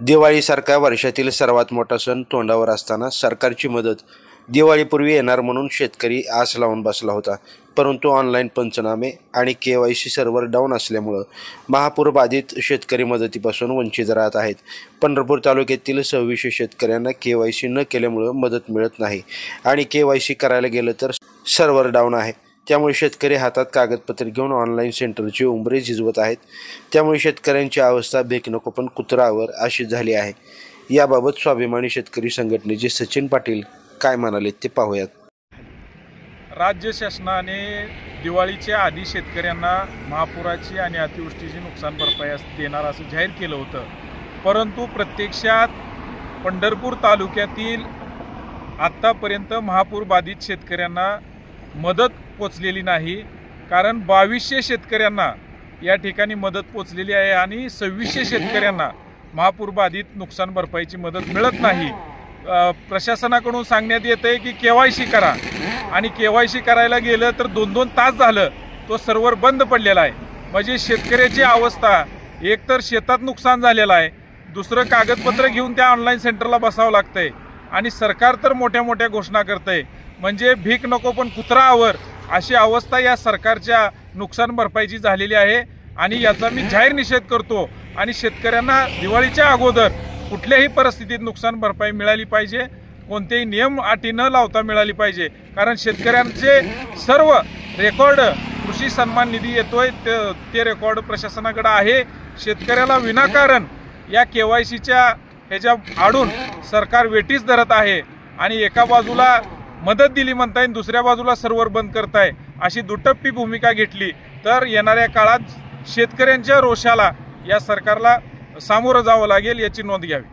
दिवाळीसारखा वर्षातील सर्वात मोठा सण तोंडावर असताना सरकारची मदत दिवाळीपूर्वी येणार म्हणून शेतकरी आस लावून बसला होता. परंतु ऑनलाईन पंचनामे आणि KYC सर्व्हर डाऊन असल्यामुळे महापूर बाधित शेतकरी मदतीपासून वंचित राहत आहेत. पंढरपूर तालुक्यातील 2600 शेतकऱ्यांना KYC न केल्यामुळे मदत मिळत नाही आणि KYC करायला गेलं तर सर्व्हर डाऊन आहे. त्यामुळे शेतकरी हातात कागदपत्र घेऊन ऑनलाईन सेंटरची उंबरे झिजवत आहेत. त्यामुळे शेतकऱ्यांची अवस्था भेक नको पण कुत्रावर अशी झाली आहे. याबाबत स्वाभिमानी शेतकरी संघटनेचे सचिन पाटील काय म्हणाले ते पाहूयात. राज्य शासनाने दिवाळीच्या आधी शेतकऱ्यांना महापुराची आणि अतिवृष्टीची नुकसान भरपाई देणार असं जाहीर केलं होतं. परंतु प्रत्यक्षात पंढरपूर तालुक्यातील आत्तापर्यंत महापूर बाधित शेतकऱ्यांना मदत पोचलेली नाही. कारण 2200 शेतकऱ्यांना या ठिकाणी मदत पोचलेली आहे आणि 2600 शेतकऱ्यांना महापूर बाधित नुकसान भरपाईची मदत मिळत नाही. प्रशासनाकडून सांगण्यात येत आहे की KYC करा आणि KYC करायला गेलं तर 2-2 तास झालं तो सर्व्हर बंद पडलेला आहे. म्हणजे शेतकऱ्याची अवस्था, एकतर शेतात नुकसान झालेलं आहे, दुसरं कागदपत्र घेऊन त्या ऑनलाईन सेंटरला बसावं लागतंय आणि सरकार तर मोठ्या मोठ्या घोषणा करतंय. म्हणजे भीक नको पण कुत्रावर अशी अवस्था या सरकारच्या नुकसान भरपाईची झालेली आहे आणि याचा मी जाहीर निषेध करतो. आणि शेतकऱ्यांना दिवाळीच्या अगोदर कुठल्याही परिस्थितीत नुकसान भरपाई मिळाली पाहिजे, कोणतेही नियम अटी न लावता मिळाली पाहिजे. कारण शेतकऱ्यांचे सर्व रेकॉर्ड कृषी सन्मान निधी येतोय ते रेकॉर्ड प्रशासनाकडे आहे. शेतकऱ्याला विनाकारण या KYCच्या ह्याच्या आडून सरकार वेटीस धरत आहे आणि एका बाजूला मदत दिली म्हणताय, दुसऱ्या बाजूला सर्व्हर बंद करताय. अशी दुटप्पी भूमिका घेतली तर येणाऱ्या काळात शेतकऱ्यांच्या रोषाला या सरकारला सामोरं जावं लागेल, याची नोंद घ्यावी.